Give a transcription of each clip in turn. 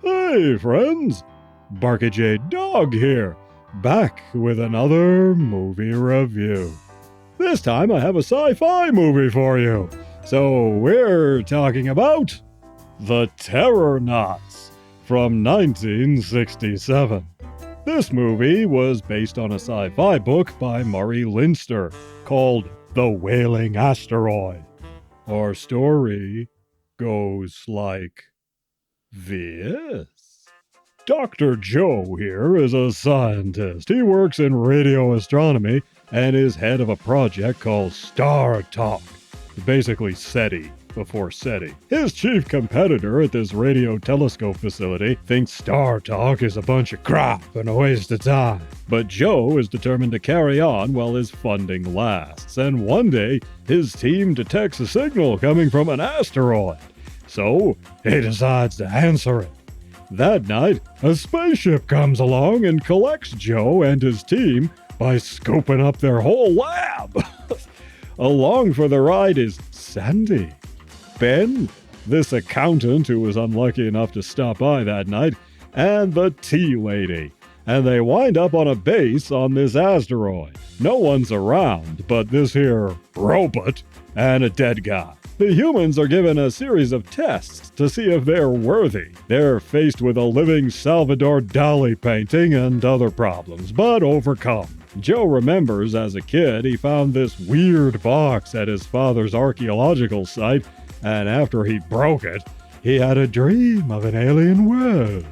Hey friends, Barkey J Dog here, back with another movie review. This time I have a sci-fi movie for you. So we're talking about The Terrornauts from 1967. This movie was based on a sci-fi book by Murray Leinster called The Wailing Asteroid. Our story goes like this. Dr. Joe here is a scientist. He works in radio astronomy and is head of a project called Star Talk. Basically SETI before SETI. His chief competitor at this radio telescope facility thinks Star Talk is a bunch of crap and a waste of time. But Joe is determined to carry on while his funding lasts, and one day his team detects a signal coming from an asteroid. So he decides to answer it. That night, a spaceship comes along and collects Joe and his team by scooping up their whole lab. Along for the ride is Sandy, Ben, this accountant who was unlucky enough to stop by that night, and the tea lady. And they wind up on a base on this asteroid. No one's around but this here robot and a dead guy. The humans are given a series of tests to see if they're worthy. They're faced with a living Salvador Dali painting and other problems, but overcome. Joe remembers as a kid he found this weird box at his father's archaeological site, and after he broke it, he had a dream of an alien world.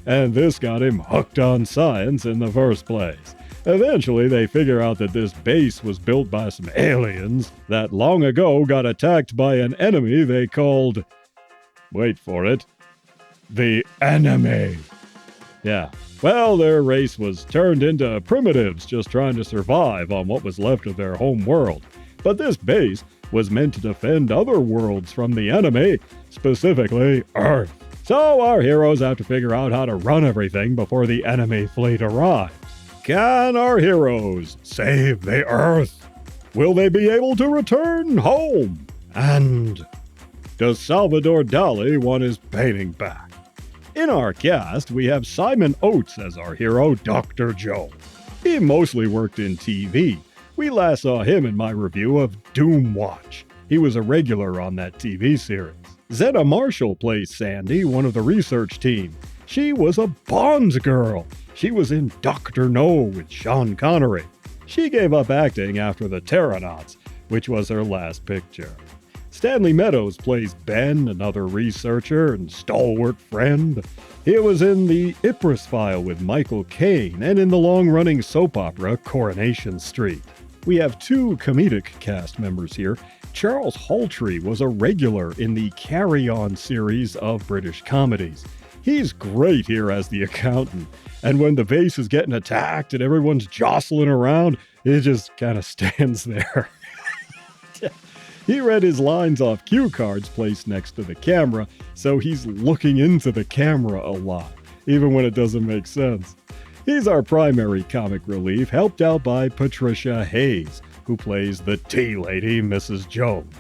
And this got him hooked on science in the first place. Eventually, they figure out that this base was built by some aliens that long ago got attacked by an enemy they called, wait for it, the Enemy. Yeah, well, their race was turned into primitives just trying to survive on what was left of their home world. But this base was meant to defend other worlds from the enemy, specifically Earth. So our heroes have to figure out how to run everything before the enemy fleet arrives. Can our heroes save the Earth? Will they be able to return home? And does Salvador Dali want his painting back? In our cast, we have Simon Oates as our hero, Dr. Joe. He mostly worked in TV. We last saw him in my review of Doom Watch. He was a regular on that TV series. Zeta Marshall plays Sandy, one of the research team. She was a Bond girl. She was in Dr. No with Sean Connery. She gave up acting after The Terrornauts, which was her last picture. Stanley Meadows plays Ben, another researcher and stalwart friend. He was in the Ypres File with Michael Caine and in the long-running soap opera Coronation Street. We have two comedic cast members here. Charles Hawtrey was a regular in the Carry On series of British comedies. He's great here as the accountant, and when the base is getting attacked and everyone's jostling around, he just kind of stands there. He read his lines off cue cards placed next to the camera, so he's looking into the camera a lot, even when it doesn't make sense. He's our primary comic relief, helped out by Patricia Hayes, who plays the tea lady, Mrs. Jones.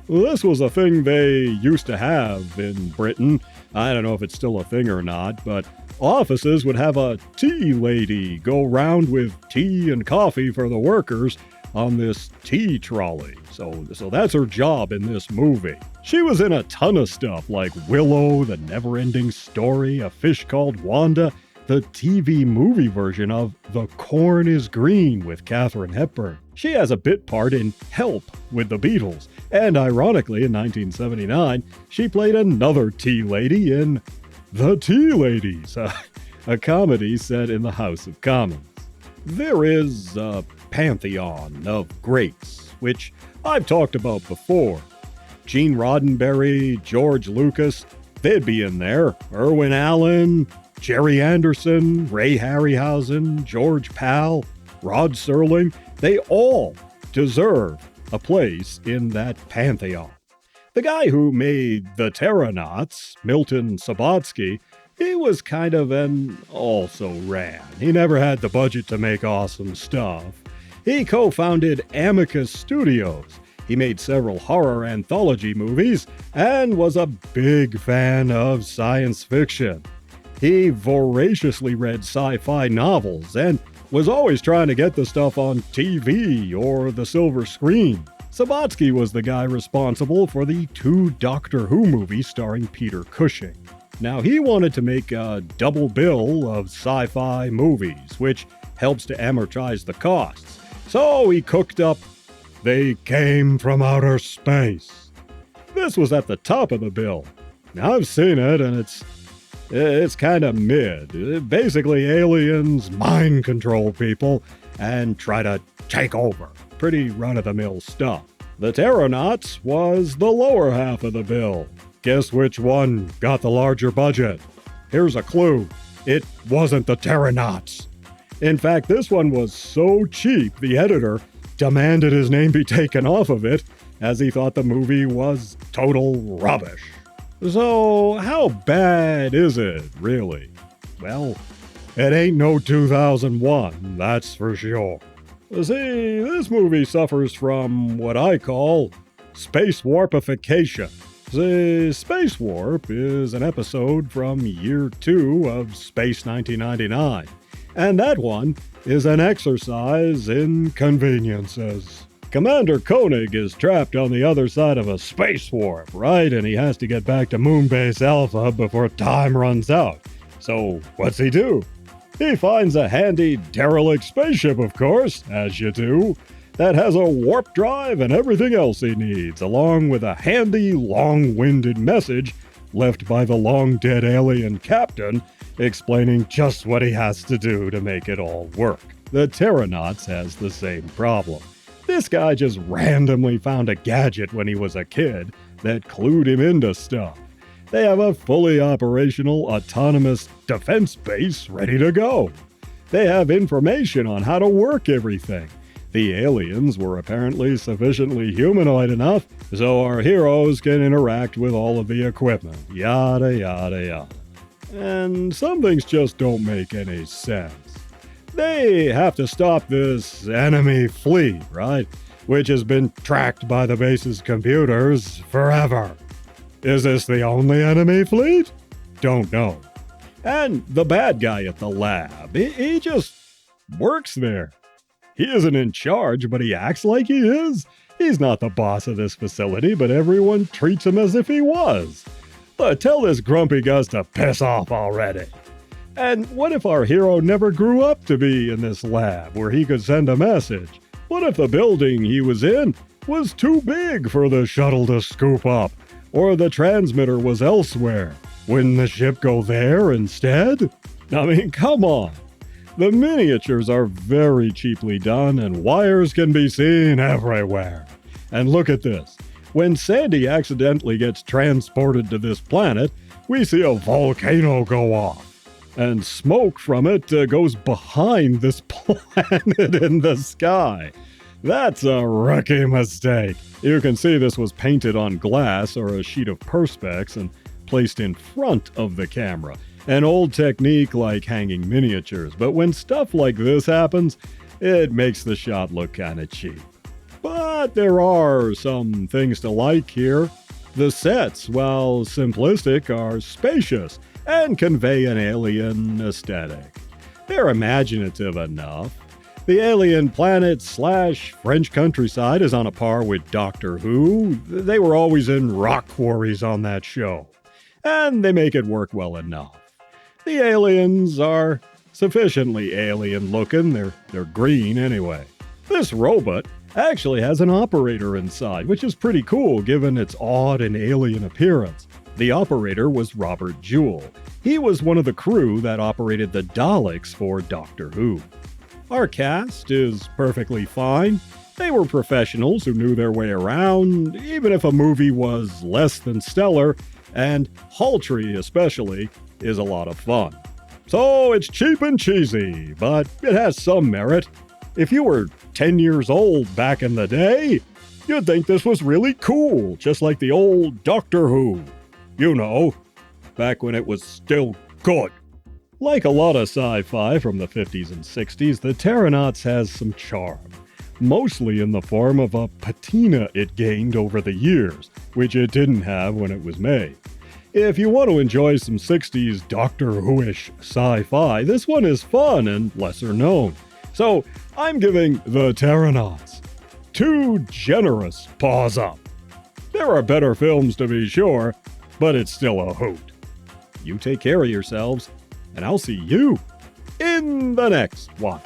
This was a thing they used to have in Britain. I don't know if it's still a thing or not, but offices would have a tea lady go round with tea and coffee for the workers on this tea trolley. So that's her job in this movie. She was in a ton of stuff like Willow, The Never-Ending Story, A Fish Called Wanda, the TV movie version of The Corn is Green with Katharine Hepburn. She has a bit part in Help with the Beatles, and ironically in 1979, she played another tea lady in The Tea Ladies, a comedy set in the House of Commons. There is a Pantheon of Greats, which I've talked about before. Gene Roddenberry, George Lucas, they'd be in there. Irwin Allen, Jerry Anderson, Ray Harryhausen, George Pal, Rod Serling, they all deserve a place in that pantheon. The guy who made The Terrornauts, Milton Subotsky, he was kind of an also-ran. He never had the budget to make awesome stuff. He co-founded Amicus Studios. He made several horror anthology movies and was a big fan of science fiction. He voraciously read sci-fi novels and was always trying to get the stuff on TV or the silver screen. Subotsky was the guy responsible for the 2 Doctor Who movies starring Peter Cushing. Now, he wanted to make a double bill of sci-fi movies, which helps to amortize the costs. So he cooked up They Came from Outer Space. This was at the top of the bill. Now, I've seen it, and it's kind of mid. Basically, aliens mind control people and try to take over. Pretty run-of-the-mill stuff. The Terrornauts was the lower half of the bill. Guess which one got the larger budget? Here's a clue. It wasn't the Terrornauts. In fact, this one was so cheap, the editor demanded his name be taken off of it, as he thought the movie was total rubbish. So, how bad is it, really? Well, it ain't no 2001, that's for sure. See, this movie suffers from what I call space warpification. The Space Warp is an episode from Year 2 of Space 1999, and that one is an exercise in conveniences. Commander Koenig is trapped on the other side of a space warp, right? And he has to get back to Moonbase Alpha before time runs out. So, what's he do? He finds a handy derelict spaceship, of course, as you do, that has a warp drive and everything else he needs, along with a handy, long-winded message left by the long-dead alien captain explaining just what he has to do to make it all work. The Terrornauts has the same problem. This guy just randomly found a gadget when he was a kid that clued him into stuff. They have a fully operational, autonomous defense base ready to go. They have information on how to work everything. The aliens were apparently sufficiently humanoid enough so our heroes can interact with all of the equipment. Yada, yada, yada. And some things just don't make any sense. They have to stop this enemy fleet, right? Which has been tracked by the base's computers forever. Is this the only enemy fleet? Don't know. And the bad guy at the lab, he just works there. He isn't in charge, but he acts like he is. He's not the boss of this facility, but everyone treats him as if he was. Tell this grumpy Gus to piss off already. And what if our hero never grew up to be in this lab where he could send a message? What if the building he was in was too big for the shuttle to scoop up? Or the transmitter was elsewhere? Wouldn't the ship go there instead? I mean, come on. The miniatures are very cheaply done and wires can be seen everywhere. And look at this. When Sandy accidentally gets transported to this planet, we see a volcano go off. And smoke from it goes behind this planet in the sky. That's a rookie mistake. You can see this was painted on glass or a sheet of perspex and placed in front of the camera. An old technique like hanging miniatures, but when stuff like this happens, it makes the shot look kinda cheap. But there are some things to like here. The sets, while simplistic, are spacious and convey an alien aesthetic. They're imaginative enough. The alien planet / French countryside is on a par with Doctor Who. They were always in rock quarries on that show. And they make it work well enough. The aliens are sufficiently alien-looking. They're green anyway. This robot actually has an operator inside, which is pretty cool given its odd and alien appearance. The operator was Robert Jewell. He was one of the crew that operated the Daleks for Doctor Who. Our cast is perfectly fine. They were professionals who knew their way around, even if a movie was less than stellar, and Haltree especially is a lot of fun. So it's cheap and cheesy, but it has some merit. If you were 10 years old back in the day, you'd think this was really cool, just like the old Doctor Who. You know, back when it was still good. Like a lot of sci-fi from the 50s and 60s, the Terrornauts has some charm, mostly in the form of a patina it gained over the years, which it didn't have when it was made. If you want to enjoy some 60s Doctor Who-ish sci-fi, this one is fun and lesser known. So I'm giving the Terrornauts 2 generous paws up. There are better films to be sure, but it's still a hoot. You take care of yourselves, and I'll see you in the next one.